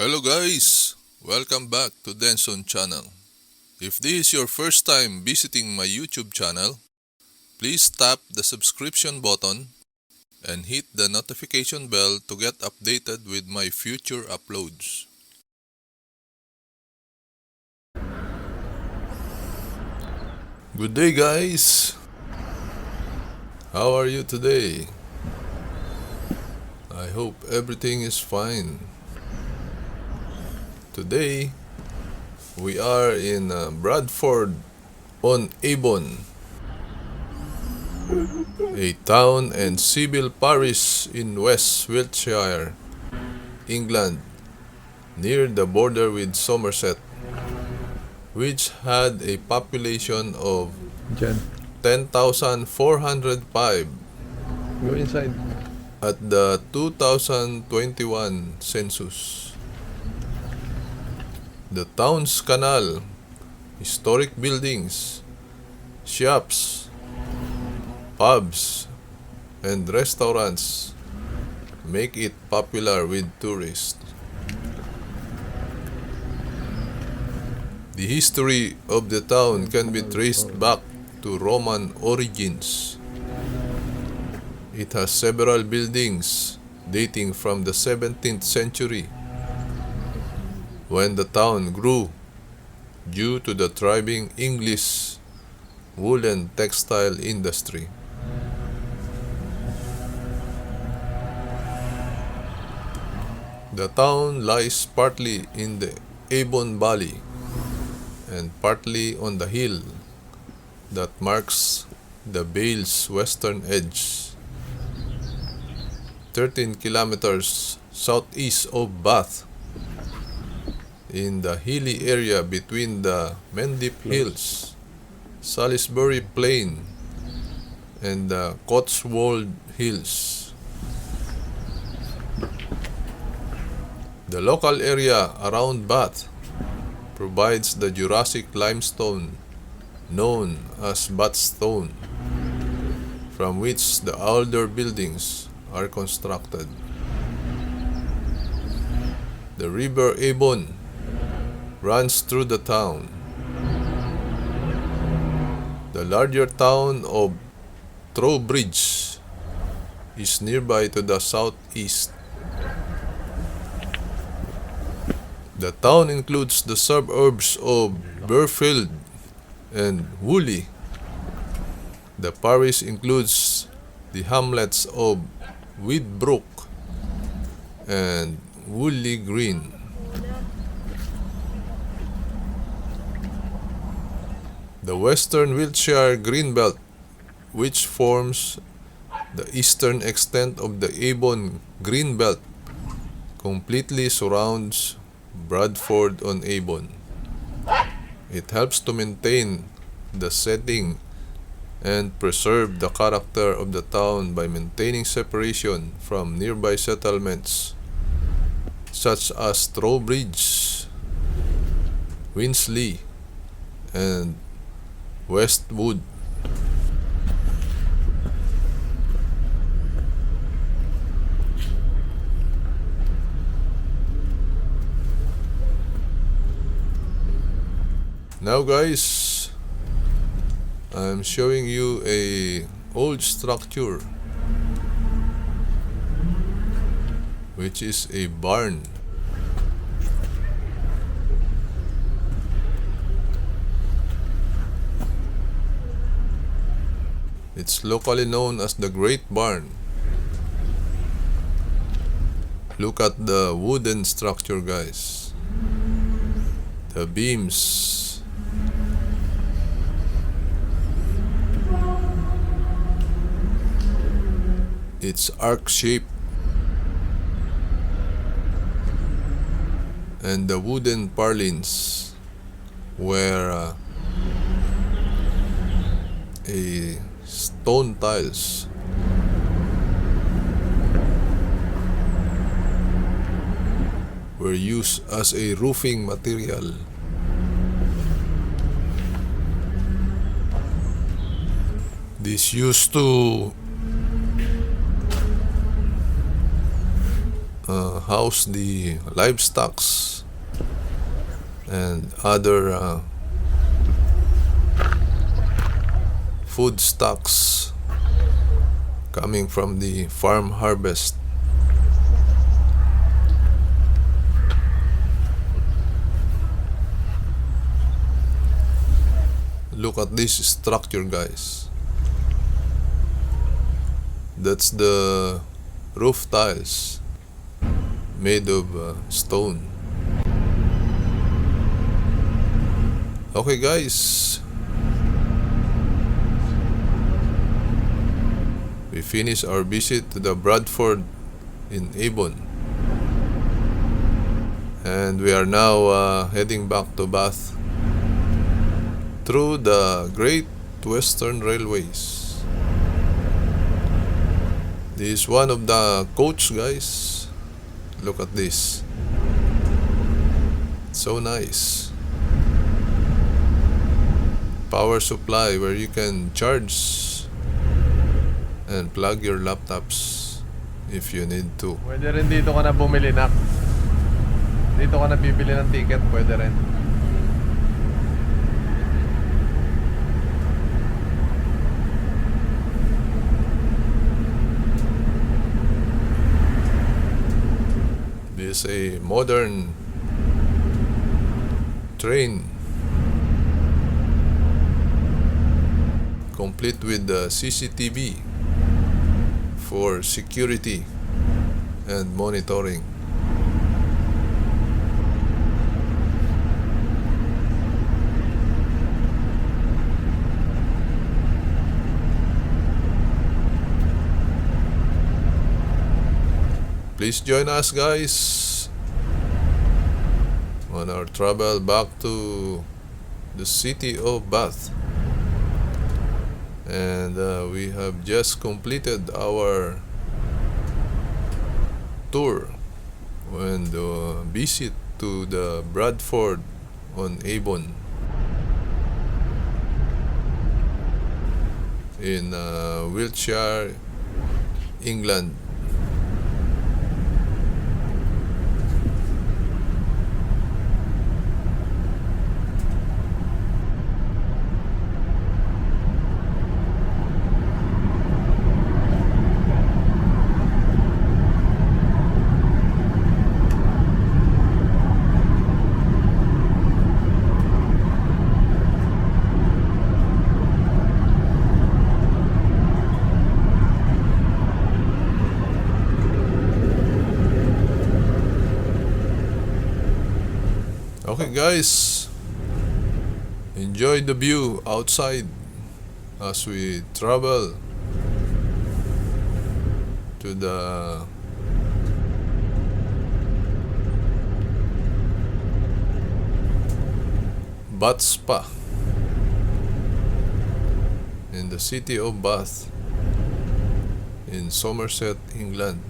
Hello guys! Welcome back to Denson channel. If this is your first time visiting my YouTube channel, please tap the subscription button and hit the notification bell to get updated with my future uploads. Good day guys! How are you today? I hope everything is fine. Today, we are in Bradford on Avon, a town and civil parish in West Wiltshire, England, near the border with Somerset, which had a population of 10,405 Go inside. at the 2021 census. The town's canal, historic buildings, shops, pubs, and restaurants make it popular with tourists. The history of the town can be traced back to Roman origins. It has several buildings dating from the 17th century, when the town grew due to the thriving English woolen textile industry. The town lies partly in the Avon Valley and partly on the hill that marks the Vale's western edge, 13 kilometers southeast of Bath, in the hilly area between the Mendip Hills, Salisbury Plain, and the Cotswold Hills. The local area around Bath provides the Jurassic limestone known as Bath Stone, from which the older buildings are constructed. The River Avon runs through the town. The larger town of Trowbridge is nearby to the southeast. The town includes the suburbs of Burfield and Woolley. The parish includes the hamlets of Widbrook and Woolley Green. The Western Wiltshire Greenbelt, which forms the eastern extent of the Avon Greenbelt, completely surrounds Bradford on Avon. It helps to maintain the setting and preserve the character of the town by maintaining separation from nearby settlements such as Trowbridge, Winsley, and Westwood. Now guys, I'm showing you a old structure, which is a barn. It's locally known as the Great Barn. Look at the wooden structure guys. The beams. It's arc shaped. And the wooden purlins were a stone tiles. Were used as a roofing material. This used to house the livestocks and other food stocks coming from the farm harvest. Look at this structure, guys. That's the roof tiles made of stone. Okay, guys, we finished our visit to the Bradford in Avon, and we are now heading back to Bath through the Great Western Railways. This is one of the coach, guys. Look at this. So nice. Power supply where you can charge and plug your laptops if you need to. Pwede rin dito ka na bumili, nak. Dito ka na bibili ng ticket, pwede rin. This is a modern train complete with the CCTV for security and monitoring. Please join us, guys, on our travel back to the city of Bath. And we have just completed our tour and visit to the Bradford on Avon in Wiltshire, England. Okay, guys, enjoy the view outside as we travel to the Bath Spa in the city of Bath in Somerset, England.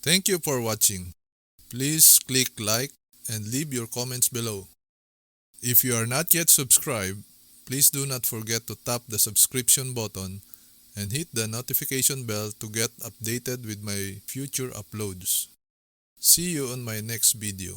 Thank you for watching. Please click like and leave your comments below. If you are not yet subscribed, please do not forget to tap the subscription button and hit the notification bell to get updated with my future uploads. See you on my next video.